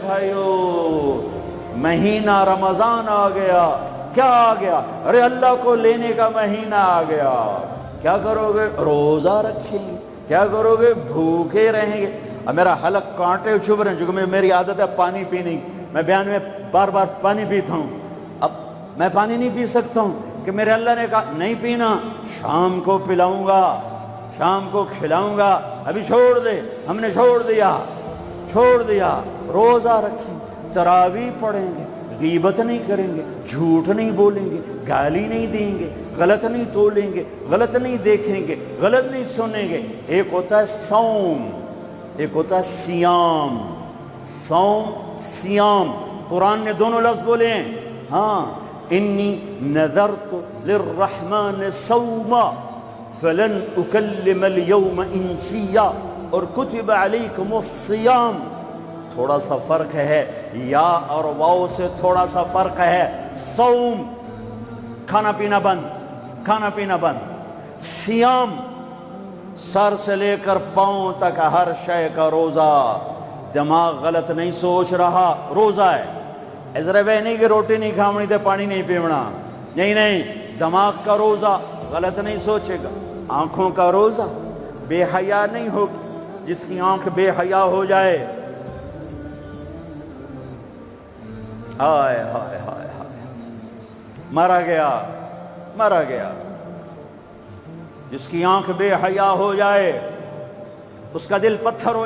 بھائیو مہینہ رمضان آ گیا. کیا آ گیا؟ ارے اللہ کو لینے کا مہینہ آ گیا. کیا کرو گے؟ روزہ رکھیں گے. کیا کرو گے؟ بھوکے رہیں گے. اب میرا حلق کانٹے چبھ رہے ہیں چونکہ میری عادت ہے پانی پینی. میں بیان میں بار بار پانی پیتا ہوں. اب میں پانی نہیں پی سکتا ہوں کہ میرے اللہ نے کہا نہیں پینا، شام کو پلاؤں گا، شام کو کھلاؤں گا. ابھی چھوڑ دے. ہم نے چھوڑ دیا. روزہ رکھیں، تراویح پڑھیں گے، غیبت نہیں کریں گے، جھوٹ نہیں بولیں گے، گالی نہیں دیں گے، غلط نہیں تولیں گے، غلط نہیں دیکھیں گے، غلط نہیں سنیں گے. ایک ہوتا ہے صوم، ایک ہوتا ہے سیام. صوم سیام قرآن نے دونوں لفظ بولے ہیں. ہاں، انی نذرت للرحمن صوما فلن اکلم اليوم انسیا، اور کتب علیکم الصیام. تھوڑا سا فرق ہے، یا اور واو سے تھوڑا سا فرق ہے. صوم کھانا پینا بند. سیام سر سے لے کر پاؤں تک ہر شے کا روزہ. دماغ غلط نہیں سوچ رہا، روزہ ہے. ایسا نہیں کہ روٹی نہیں کھاونی تے پانی نہیں پیونا. نہیں، دماغ کا روزہ، غلط نہیں سوچے گا. آنکھوں کا روزہ، بے حیا نہیں ہوگی. جس کی آنکھ بے حیا ہو جائے، ہائے ہائے ہائے ہائے، مرا گیا. جس کی آنکھ بے حیا ہو جائے اس کا دل پتھر ہو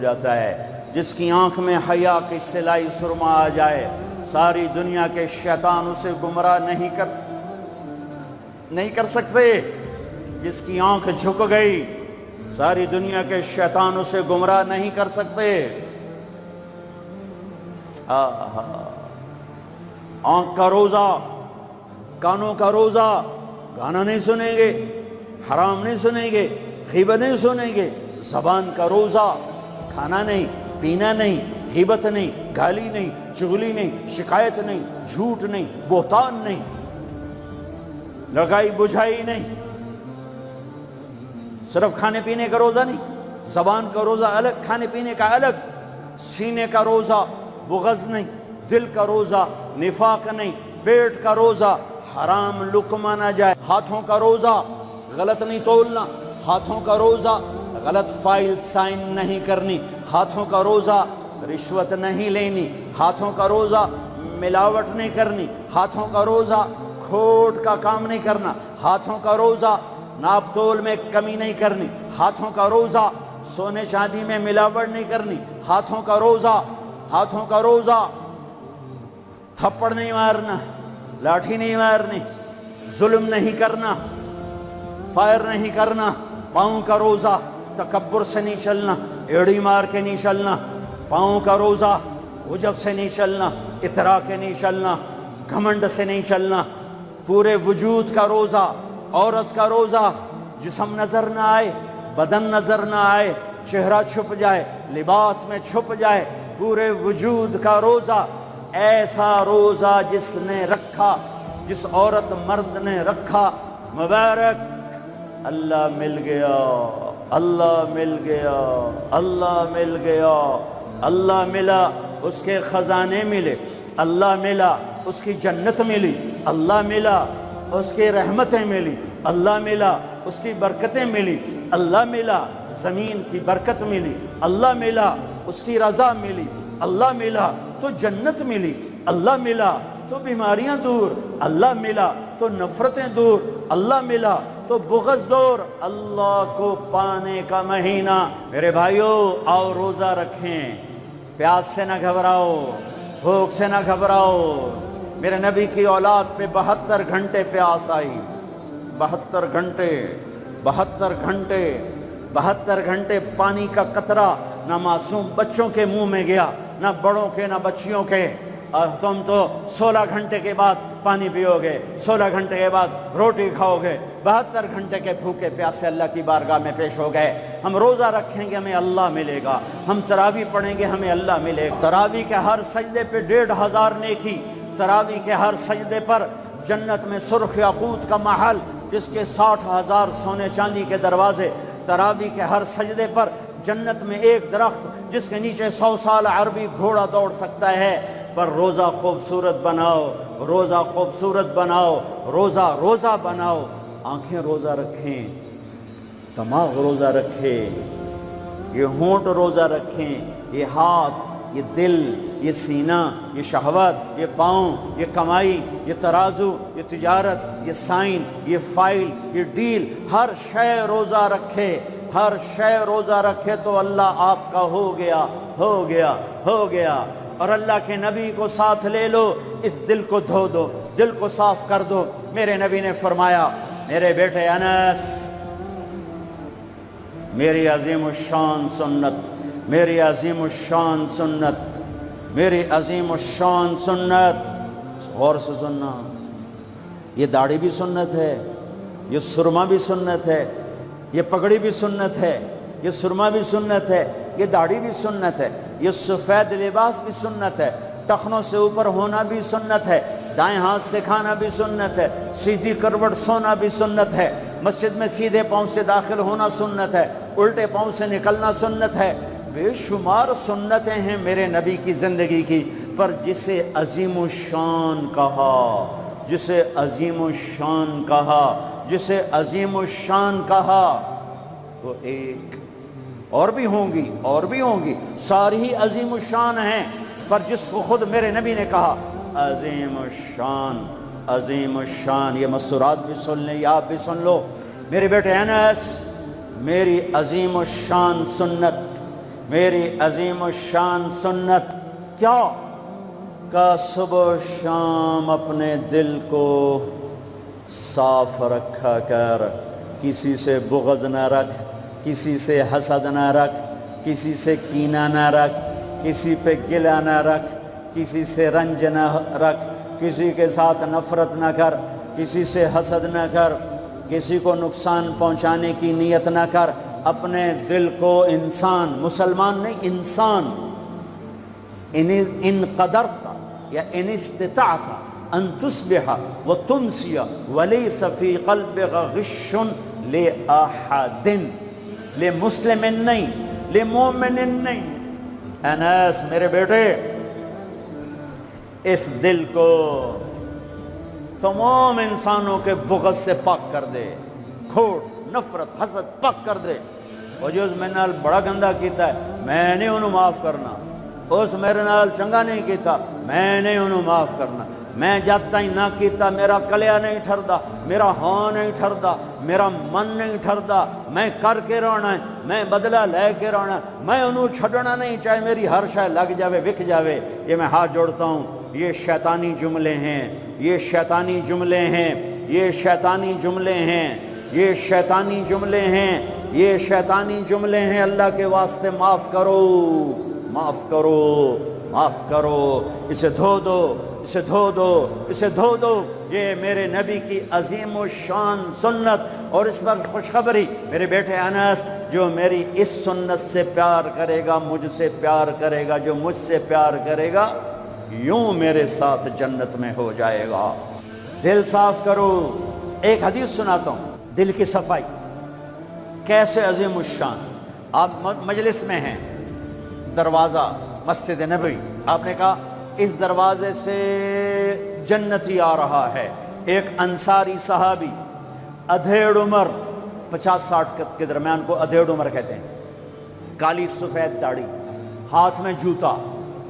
جاتا ہے. جس کی آنکھ میں حیا کی سلائی سرما آ جائے، ساری دنیا کے شیطان اسے گمراہ نہیں کر سکتے. جس کی آنکھ جھک گئی، ساری دنیا کے شیطان اسے گمراہ نہیں کر سکتے. آنکھ کا روزہ، کانوں کا روزہ، گانا نہیں سنیں گے، حرام نہیں سنیں گے، غیبت نہیں سنیں گے. زبان کا روزہ، کھانا نہیں، پینا نہیں، غیبت نہیں، گالی نہیں، چغلی نہیں، شکایت نہیں، جھوٹ نہیں، بہتان نہیں، لگائی بجھائی نہیں. صرف کھانے پینے کا روزہ نہیں، زبان کا روزہ الگ، کھانے پینے کا الگ. سینے کا روزہ، بغض نہیں. دل کا روزہ، نفاق نہیں. پیٹ کا روزہ، حرام لقمہ نہ جائے. ہاتھوں کا روزہ، غلط نہیں تولنا. ہاتھوں کا روزہ، غلط فائل سائن نہیں کرنی. ہاتھوں کا روزہ، رشوت نہیں لینی. ہاتھوں کا روزہ، ملاوٹ نہیں کرنی. ہاتھوں کا روزہ، کھوٹ کا کام نہیں کرنا. ہاتھوں کا روزہ، ناپ تول میں کمی نہیں کرنی. ہاتھوں کا روزہ، سونے چاندی میں ملاوٹ نہیں کرنی. ہاتھوں کا روزہ، تھپڑ نہیں مارنا، لاٹھی نہیں مارنی، ظلم نہیں کرنا، فائر نہیں کرنا. پاؤں کا روزہ، تکبر سے نہیں چلنا، ایڑی مار کے نہیں چلنا. پاؤں کا روزہ، عجب سے نہیں چلنا، اطراء کے نہیں چلنا، گھمنڈ سے نہیں چلنا. پورے وجود کا روزہ. عورت کا روزہ، جسم نظر نہ آئے، بدن نظر نہ آئے، چہرہ چھپ جائے، لباس میں چھپ جائے. پورے وجود کا روزہ. ایسا روزہ جس نے رکھا، جس عورت مرد نے رکھا، مبارک. اللہ مل گیا، اللہ مل گیا، اللہ مل گیا. اللہ ملا، اس کے خزانے ملے. اللہ ملا، اس کی جنت ملی. اللہ ملا، اس کی رحمتیں ملی. اللہ ملا، اس کی برکتیں ملی. اللہ ملا، زمین کی برکت ملی. اللہ ملا، اس کی رضا ملی. اللہ ملا تو جنت ملی. اللہ ملا تو بیماریاں دور. اللہ ملا تو نفرتیں دور. اللہ ملا تو بغض دور. اللہ کو پانے کا مہینہ. میرے بھائیو، آؤ روزہ رکھیں. پیاس سے نہ گھبراؤ، بھوک سے نہ گھبراؤ. میرے نبی کی اولاد پہ 72 گھنٹے پیاس آئی. 72 گھنٹے پانی کا قطرہ نہ معصوم بچوں کے منہ میں گیا، نہ بڑوں کے، نہ بچیوں کے. اور تم تو 16 گھنٹے کے بعد پانی پیو گے، 16 گھنٹے کے بعد روٹی کھاؤ گے. 72 گھنٹے کے بھوکے پیاسے اللہ کی بارگاہ میں پیش ہو گئے. ہم روزہ رکھیں گے، ہمیں اللہ ملے گا. ہم تراویح پڑھیں گے، ہمیں اللہ ملے گا. تراویح کے ہر سجدے پہ 1500 نیکی. تراویح کے ہر سجدے پر جنت میں سرخ یاقوت کا محل، جس کے 60,000 سونے چاندی کے دروازے. تراویح کے ہر سجدے پر جنت میں ایک درخت جس کے نیچے 100 سال عربی گھوڑا دوڑ سکتا ہے، پر روزہ خوبصورت بناؤ، روزہ خوبصورت بناؤ، روزہ بناؤ، آنکھیں روزہ رکھیں، دماغ روزہ رکھے، یہ ہونٹ روزہ رکھیں، یہ ہاتھ، یہ دل، یہ سینہ، یہ شہوت، یہ پاؤں، یہ کمائی، یہ ترازو، یہ تجارت، یہ سائن، یہ فائل، یہ ڈیل، ہر شے روزہ رکھے، ہر شے روزہ رکھے تو اللہ آپ کا ہو گیا، ہو گیا، ہو گیا۔ اور اللہ کے نبی کو ساتھ لے لو، اس دل کو دھو دو، دل کو صاف کر دو۔ میرے نبی نے فرمایا، میرے بیٹے انس، میری عظیم الشان سنت، میری عظیم الشان سنت، میری عظیم الشان سنت، غور سے سننا، یہ داڑھی بھی سنت ہے، یہ سرما بھی سنت ہے، یہ پگڑی بھی سنت ہے، یہ سرما بھی سنت ہے، یہ داڑھی بھی سنت ہے، یہ سفید لباس بھی سنت ہے، ٹخنوں سے اوپر ہونا بھی سنت ہے، دائیں ہاتھ سے کھانا بھی سنت ہے، سیدھی کروٹ سونا بھی سنت ہے، مسجد میں سیدھے پاؤں سے داخل ہونا سنت ہے، الٹے پاؤں سے نکلنا سنت ہے۔ بے شمار سنتیں ہیں میرے نبی کی زندگی کی، پر جسے عظیم الشان کہا، جسے عظیم الشان کہا، جسے عظیم الشان کہا، وہ ایک اور بھی ہوں گی، اور بھی ہوں گی، ساری ہی عظیم الشان ہیں، پر جس کو خود میرے نبی نے کہا عظیم الشان، عظیم الشان، یہ مستورات بھی سن لیں، یہ آپ بھی سن لو۔ میرے بیٹے انس، میری عظیم الشان سنت، میری عظیم الشان سنت کیا؟ کہ صبح و شام اپنے دل کو صاف رکھا کر، کسی سے بغض نہ رکھ، کسی سے حسد نہ رکھ، کسی سے کینہ نہ رکھ، کسی پہ گلہ نہ رکھ، کسی سے رنج نہ رکھ، کسی کے ساتھ نفرت نہ کر، کسی سے حسد نہ کر، کسی کو نقصان پہنچانے کی نیت نہ کر، اپنے دل کو انسان، مسلمان نہیں انسان، ان قدرت یا ان استطاعت ان تصبح وتمسی ولیس فی قلبک غش لأحد، لمسلم نہیں، لمومن نہیں۔ انس میرے بیٹے، اس دل کو تمام انسانوں کے بغض سے پاک کر دے، کھوٹ، نفرت، حسد پاک کر دے۔ وہ جو اس میرے نال بڑا گندہ کیتا ہے، میں نہیں انہوں معاف کرنا، اس میرے نال چنگا نہیں کیتا، میں نہیں انہوں معاف کرنا، میں جب تک نہ کیتا میرا کلیا نہیں ٹھردا، میرا ہاں نہیں ٹھردا، میرا من نہیں ٹھردا، میں کر کے رہنا ہے، میں بدلہ لے کے رہنا ہے، میں انہوں چھڑنا نہیں، چاہے میری ہر شے لگ جاوے، وک جاوے۔ یہ میں ہاتھ جوڑتا ہوں، یہ شیطانی جملے ہیں، یہ شیطانی جملے ہیں، یہ شیطانی جملے ہیں، یہ شیطانی جملے ہیں، یہ شیطانی جملے ہیں۔ اللہ کے واسطے معاف کرو، معاف کرو، معاف کرو، اسے دھو دو، اسے دھو دو، اسے دھو دو۔ یہ میرے نبی کی عظیم الشان سنت، اور اس پر خوشخبری میرے بیٹے انس، جو میری اس سنت سے پیار کرے گا مجھ سے پیار کرے گا، جو مجھ سے پیار کرے گا یوں میرے ساتھ جنت میں ہو جائے گا۔ دل صاف کرو۔ ایک حدیث سناتا ہوں، دل کی صفائی کیسے عظیم الشان۔ آپ مجلس میں ہیں، دروازہ مسجد نبوی، آپ نے کہا اس دروازے سے جنتی آ رہا ہے۔ ایک انصاری صحابی، ادھیڑ عمر، 50-60 کے درمیان کو ادھیڑ عمر کہتے ہیں، کالی سفید داڑھی، ہاتھ میں جوتا،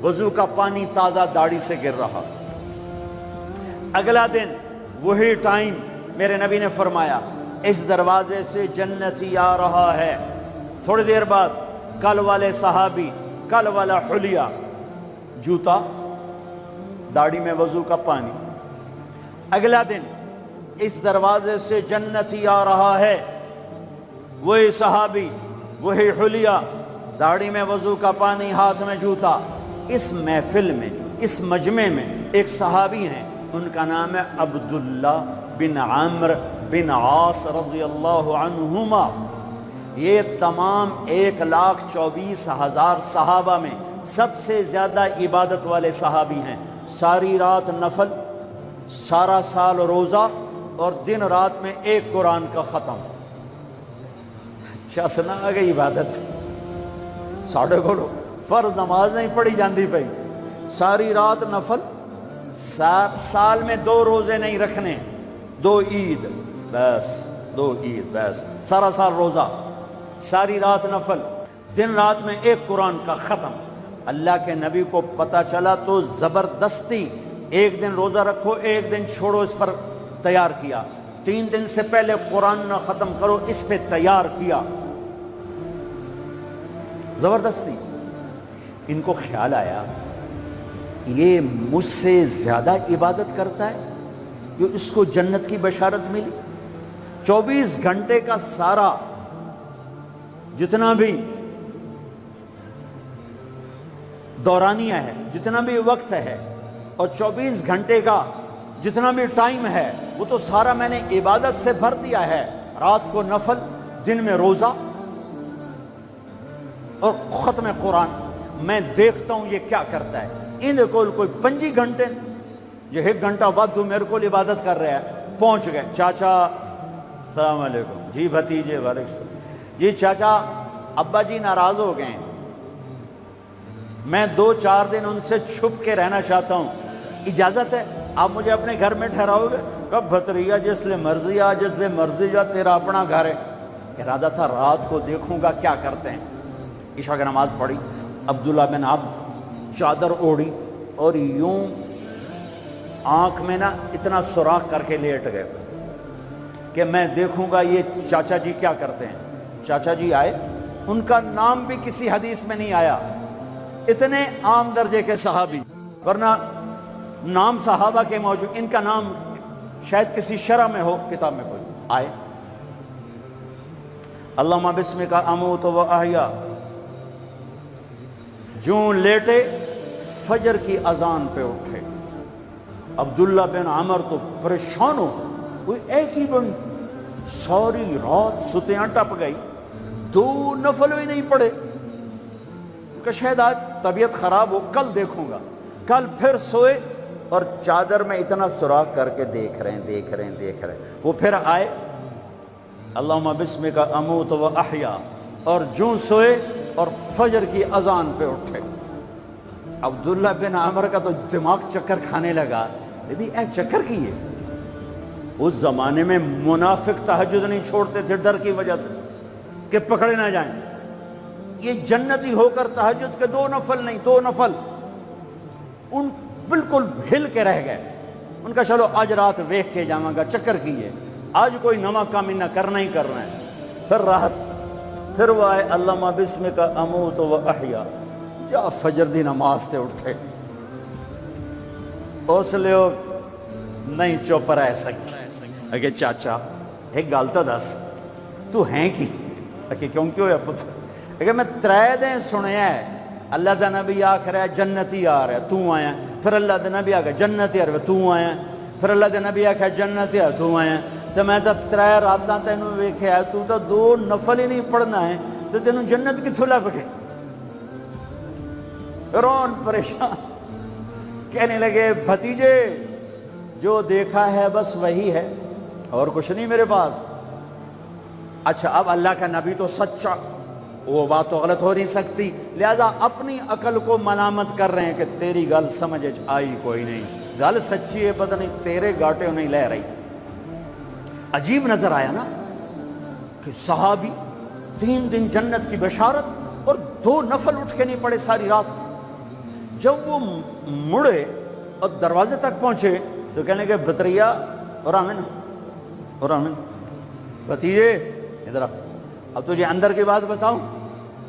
وضو کا پانی تازہ داڑھی سے گر رہا۔ اگلا دن وہی ٹائم میرے نبی نے فرمایا اس دروازے سے جنتی آ رہا ہے۔ تھوڑی دیر بعد کل والے صحابی، کل والا حلیہ، جوتا، داڑھی میں وضو کا پانی۔ اگلا دن اس دروازے سے جنتی آ رہا ہے، وہی صحابی، وہی حلیہ، داڑھی میں وضو کا پانی، ہاتھ میں جوتا۔ اس محفل میں، اس مجمع میں ایک صحابی ہیں، ان کا نام ہے عبداللہ بن عمرو بن عاص رضی اللہ عنہما۔ یہ تمام 1,24,000 صحابہ میں سب سے زیادہ عبادت والے صحابی ہیں۔ ساری رات نفل، سارا سال روزہ، اور دن رات میں ایک قرآن کا ختم۔ اچھا سنا آ گئی عبادت، ساڑھے کو فرض نماز نہیں پڑھی جاندی پئی، ساری رات نفل، سال میں 2 روزے نہیں رکھنے، 2 عید بس، 2 عید بس، سارا سال روزہ، ساری رات نفل، دن رات میں 1 قرآن کا ختم۔ اللہ کے نبی کو پتہ چلا تو زبردستی 1 دن روزہ رکھو 1 دن چھوڑو اس پر تیار کیا، 3 دن سے پہلے قرآن نہ ختم کرو اس پہ تیار کیا، زبردستی۔ ان کو خیال آیا یہ مجھ سے زیادہ عبادت کرتا ہے جو اس کو جنت کی بشارت ملی۔ 24 گھنٹے کا سارا جتنا بھی دورانیہ ہے، جتنا بھی وقت ہے، اور 24 گھنٹے کا جتنا بھی ٹائم ہے وہ تو سارا میں نے عبادت سے بھر دیا ہے، رات کو نفل، دن میں روزہ اور ختم قرآن۔ میں دیکھتا ہوں یہ کیا کرتا ہے۔ ان کو کوئی 25 گھنٹے، یہ 1 گھنٹہ بعد تو میرے کو عبادت کر رہا ہے۔ پہنچ گئے، چاچا السلام علیکم، جی بھتیجے وعلیکم السلام، جی چاچا ابا جی ناراض ہو گئے ہیں، میں 2-4 دن ان سے چھپ کے رہنا چاہتا ہوں، اجازت ہے؟ آپ مجھے اپنے گھر میں ٹھہراؤ گے؟ کب بھتریا جس لئے مرضی آ، جس لئے مرضی جا، تیرا اپنا گھر ہے۔ ارادہ تھا رات کو دیکھوں گا کیا کرتے ہیں۔ عشاء کی نماز پڑھی، عبداللہ بن عبد چادر اوڑھی اور یوں آنکھ میں نا اتنا سوراخ کر کے لیٹ گئے کہ میں دیکھوں گا یہ چاچا جی کیا کرتے ہیں۔ چاچا جی آئے، ان کا نام بھی کسی حدیث میں نہیں آیا، اتنے عام درجے کے صحابی، ورنہ نام صحابہ کے موجود، ان کا نام شاید کسی شرح میں ہو، کتاب میں کوئی۔ آئے، اللہم بسمک اموت و احیا، جوں لیٹے فجر کی اذان پہ اٹھے۔ عبداللہ بن عمر تو پریشان ہو، کوئی ایک ہی بن، ساری رات ستیاں ٹپ گئی، 2 نفل بھی نہیں پڑے کہ شاید آج طبیعت خراب ہو، کل دیکھوں گا۔ کل پھر سوئے اور چادر میں اتنا سوراخ کر کے دیکھ رہے ہیں۔ وہ پھر آئے، اللہم بسمک اموت و احیا، اور جوں سوئے اور فجر کی اذان پہ اٹھے۔ عبداللہ بن عمر کا تو دماغ چکر کھانے لگا، اے چکر کیے؟ اس زمانے میں منافق تہجد نہیں چھوڑتے تھے ڈر کی وجہ سے کہ پکڑے نہ جائیں۔ یہ جنتی ہو کر تہجد کے 2 نفل نہیں، 2 نفل، ان بالکل ہل کے رہ گئے۔ ان کا چلو آج رات ویکھ کے جاواں گا، چکر کیے، آج کوئی نواں کام نہ کرنا ہی کرنا ہے۔ پھر راحت، پھر وہ آئے، اللہم بسمک اموت و احیا، جا فجر دی نماز تے اٹھے۔ اس لیے نہیں چپ رہ سکتے کہ چاچا ایک گل تو دس، تو ہیں کی؟ کہ کیوں ہویا پتر؟ کہ میں 3 دن سنیا ہے اللہ دا نبی آکھ رہا ہے جنتی آ رہا ہے، تو آیا، پھر اللہ دا نبی آکھ رہا ہے جنتی آ رہا ہے، تو آیا، پھر اللہ دا نبی آکھ رہا ہے جنتی آ رہا ہے، تو آیا، تو میں تو 3 راتاں تینوں ویکھیا ہے، تو 2 نفل ہی نہیں پڑھنا ہے، تو تینوں جنت کتھوں لب گئے؟ رون پریشان، کہنے لگے بھتیجے جو دیکھا ہے بس وہی ہے، اور کچھ نہیں میرے پاس۔ اچھا اب اللہ کا نبی تو سچا، وہ بات تو غلط ہو نہیں سکتی، لہذا اپنی عقل کو ملامت کر رہے ہیں کہ تیری گل سمجھ آئی کوئی نہیں، گل سچی ہے پتہ نہیں تیرے گاٹے نہیں لے رہی۔ عجیب نظر آیا نا کہ صحابی 3 دن جنت کی بشارت اور 2 نفل اٹھ کے نہیں پڑے ساری رات۔ جب وہ مڑے اور دروازے تک پہنچے تو کہنے لگے بطریا اور آمین، بتیجے ادھر آ، اب تجھے اندر کی بات بتاؤں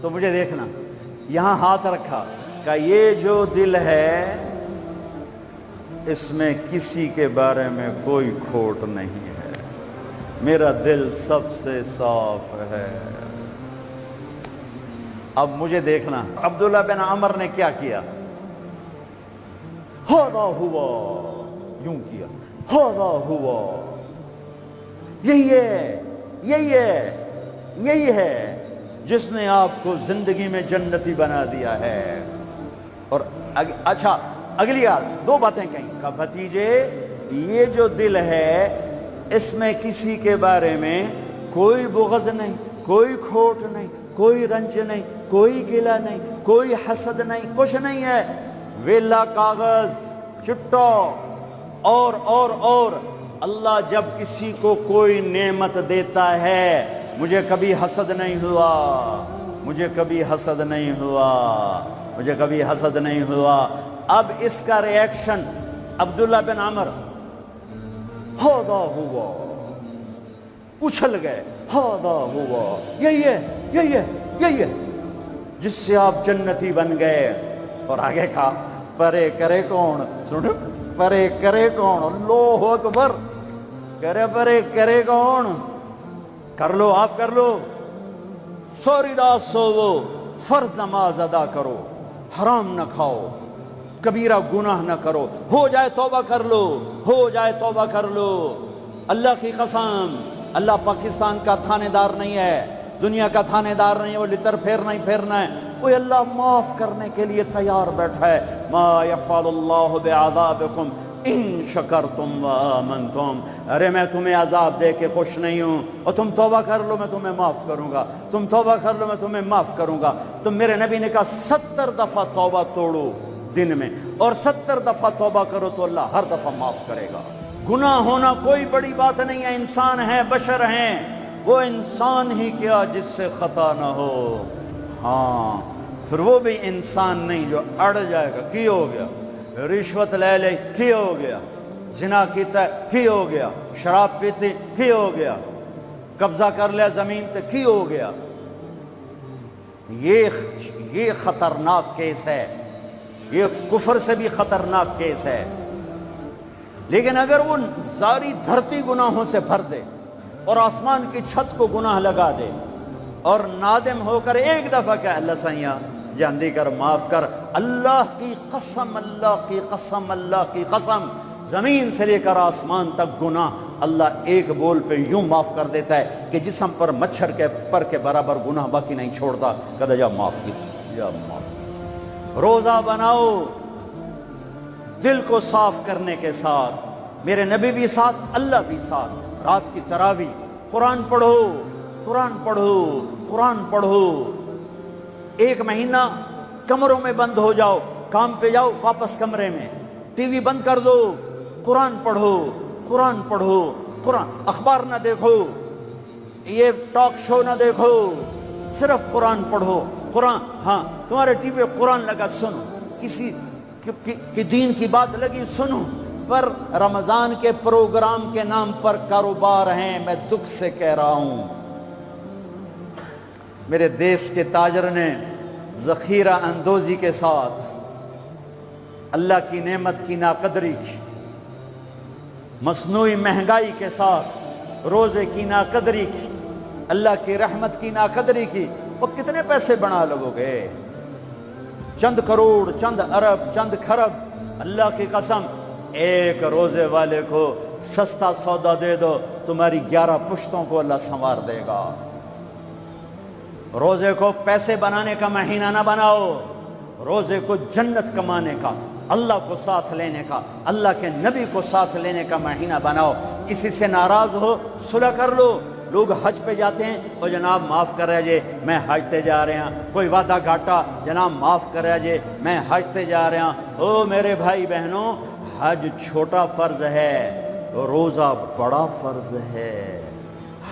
تو مجھے دیکھنا۔ یہاں ہاتھ رکھا کہ یہ جو دل ہے اس میں کسی کے بارے میں کوئی کھوٹ نہیں ہے، میرا دل سب سے صاف ہے۔ اب مجھے دیکھنا عبداللہ بن عمر نے کیا کیا، ہاذا ہوا، یوں کیا، ہاذا ہوا، یہی ہے جس نے آپ کو زندگی میں جنتی بنا دیا ہے۔ اور اچھا اگلی 2 باتیں کہیں کہ بھتیجے یہ جو دل ہے اس میں کسی کے بارے میں کوئی بغض نہیں، کوئی کھوٹ نہیں، کوئی رنج نہیں، کوئی گلہ نہیں، کوئی حسد نہیں، کچھ نہیں ہے، ویلا کاغذ چٹو اور اللہ جب کسی کو کوئی نعمت دیتا ہے، مجھے کبھی حسد نہیں ہوا، مجھے کبھی حسد نہیں ہوا، مجھے کبھی حسد نہیں ہوا۔ اب اس کا ری ایکشن عبداللہ بن عمر ہادا ہوا، اچھل گئے، ہادا ہوا، یہی ہے جس سے آپ جنتی بن گئے۔ اور آگے کہا پرے کرے کون، سنو، پرے کرے کون، اللہ اکبر، پرے کرے کون، کر لو آپ، کر لو، سوری رات سوو، فرض نماز ادا کرو، حرام نہ کھاؤ، کبیرہ گناہ نہ کرو، ہو جائے توبہ کر لو، ہو جائے توبہ کر لو۔ اللہ کی قسم، اللہ پاکستان کا تھانے دار نہیں ہے، دنیا کا تھانے دار نہیں ہے، وہ لتر پھیرنا ہی پھیرنا ہے، وہ اللہ معاف کرنے کے لیے تیار بیٹھا ہے۔ ما یفعل اللہ بعذابکم ان شکرتم وآمنتم، ارے میں تمہیں عذاب دے کے خوش نہیں ہوں، اور تم توبہ کر لو میں تمہیں معاف کروں گا، تم توبہ کر لو میں تمہیں معاف کروں گا۔ تو میرے نبی نے کہا 70 دفعہ توبہ توڑو دن میں، اور 70 دفعہ توبہ کرو تو اللہ ہر دفعہ معاف کرے گا۔ گناہ ہونا کوئی بڑی بات نہیں ہے، انسان ہیں، بشر ہیں، وہ انسان ہی کیا جس سے خطا نہ ہو، ہاں پھر وہ بھی انسان نہیں جو اڑ جائے گا، کی ہو گیا، رشوت لے لے کی ہو گیا، زنا کیتا ہے کی ہو گیا، شراب پیتے کی ہو گیا، قبضہ کر لیا زمین پہ کی ہو گیا۔ یہ خطرناک کیس ہے، یہ کفر سے بھی خطرناک کیس ہے۔ لیکن اگر وہ ساری دھرتی گناہوں سے بھر دے اور آسمان کی چھت کو گناہ لگا دے اور نادم ہو کر ایک دفعہ کہ اللہ سائیاں جاندی کر، معاف کر، اللہ کی قسم، اللہ کی قسم، اللہ کی قسم، زمین سے لے کر آسمان تک گناہ اللہ ایک بول پہ یوں معاف کر دیتا ہے کہ جسم پر مچھر کے پر کے برابر گناہ باقی نہیں چھوڑتا۔ کہتا جا معاف کی، جا معاف کی۔ روزہ بناؤ دل کو صاف کرنے کے ساتھ، میرے نبی بھی ساتھ، اللہ بھی ساتھ، رات کی تراویح، قرآن پڑھو، قرآن پڑھو، قرآن پڑھو، ایک مہینہ کمروں میں بند ہو جاؤ، کام پہ جاؤ واپس کمرے میں، ٹی وی بند کر دو، قرآن پڑھو، قرآن پڑھو، قرآن، اخبار نہ دیکھو، یہ ٹاک شو نہ دیکھو، صرف قرآن پڑھو، قرآن، ہاں تمہارے ٹی وی پہ قرآن لگا سنو، کسی کی دین کی بات لگی سنو، پر رمضان کے پروگرام کے نام پر کاروبار ہیں۔ میں دکھ سے کہہ رہا ہوں، میرے دیس کے تاجر نے ذخیرہ اندوزی کے ساتھ اللہ کی نعمت کی ناقدری کی، مصنوعی مہنگائی کے ساتھ روزے کی ناقدری کی، اللہ کی رحمت کی ناقدری کی۔ وہ کتنے پیسے بنا لگو گے؟ چند کروڑ، چند ارب، چند کھرب۔ اللہ کی قسم، ایک روزے والے کو سستا سودا دے دو، تمہاری 11 پشتوں کو اللہ سنوار دے گا۔ روزے کو پیسے بنانے کا مہینہ نہ بناؤ، روزے کو جنت کمانے کا، اللہ کو ساتھ لینے کا، اللہ کے نبی کو ساتھ لینے کا مہینہ بناؤ۔ کسی سے ناراض ہو صلح کر لو۔ لوگ حج پہ جاتے ہیں، اور جناب معاف کر رہے جے میں حج تے جا رہے ہیں، کوئی وعدہ گھاٹا، جناب معاف کر رہے جے میں حج تے جا رہے ہیں۔ او میرے بھائی بہنوں، حج چھوٹا فرض ہے، روزہ بڑا فرض ہے۔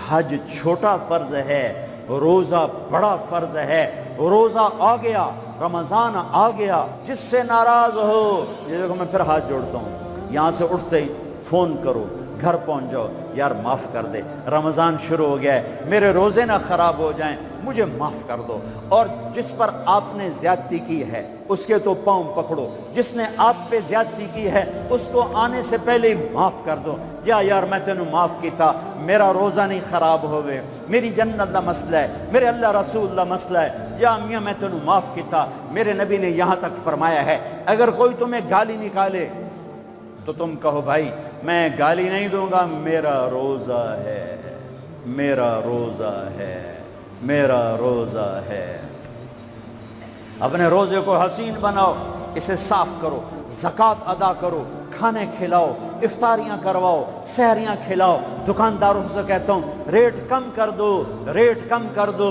حج چھوٹا فرض ہے، روزہ بڑا فرض ہے۔ روزہ آ گیا، رمضان آ گیا، جس سے ناراض ہو، یہ دیکھو میں پھر ہاتھ جوڑتا ہوں، یہاں سے اٹھتے ہی فون کرو، گھر پہنچ جاؤ، یار معاف کر دے، رمضان شروع ہو گیا ہے، میرے روزے نہ خراب ہو جائیں، مجھے معاف کر دو۔ اور جس پر آپ نے زیادتی کی ہے اس کے تو پاؤں پکڑو، جس نے آپ پہ زیادتی کی ہے اس کو آنے سے پہلے ہی معاف کر دو۔ جا یار میں تینوں معاف کیتا، میرا روزہ نہیں خراب ہوئے، میری جنت دا مسئلہ ہے، میرے اللہ رسول دا مسئلہ ہے، جا میاں میں تینوں معاف کیتا۔ میرے نبی نے یہاں تک فرمایا ہے، اگر کوئی تمہیں گالی نکالے تو تم کہو بھائی میں گالی نہیں دوں گا، میرا روزہ ہے، میرا روزہ ہے، میرا روزہ ہے۔ اپنے روزے کو حسین بناؤ، اسے صاف کرو، زکوٰۃ ادا کرو، کھانے کھلاؤ، افطاریاں کرواؤ، سحریاں کھلاؤ۔ دکانداروں سے کہتا ہوں ریٹ کم کر دو، ریٹ کم کر دو۔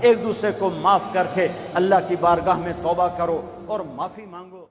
ایک دوسرے کو معاف کر کے اللہ کی بارگاہ میں توبہ کرو اور معافی مانگو۔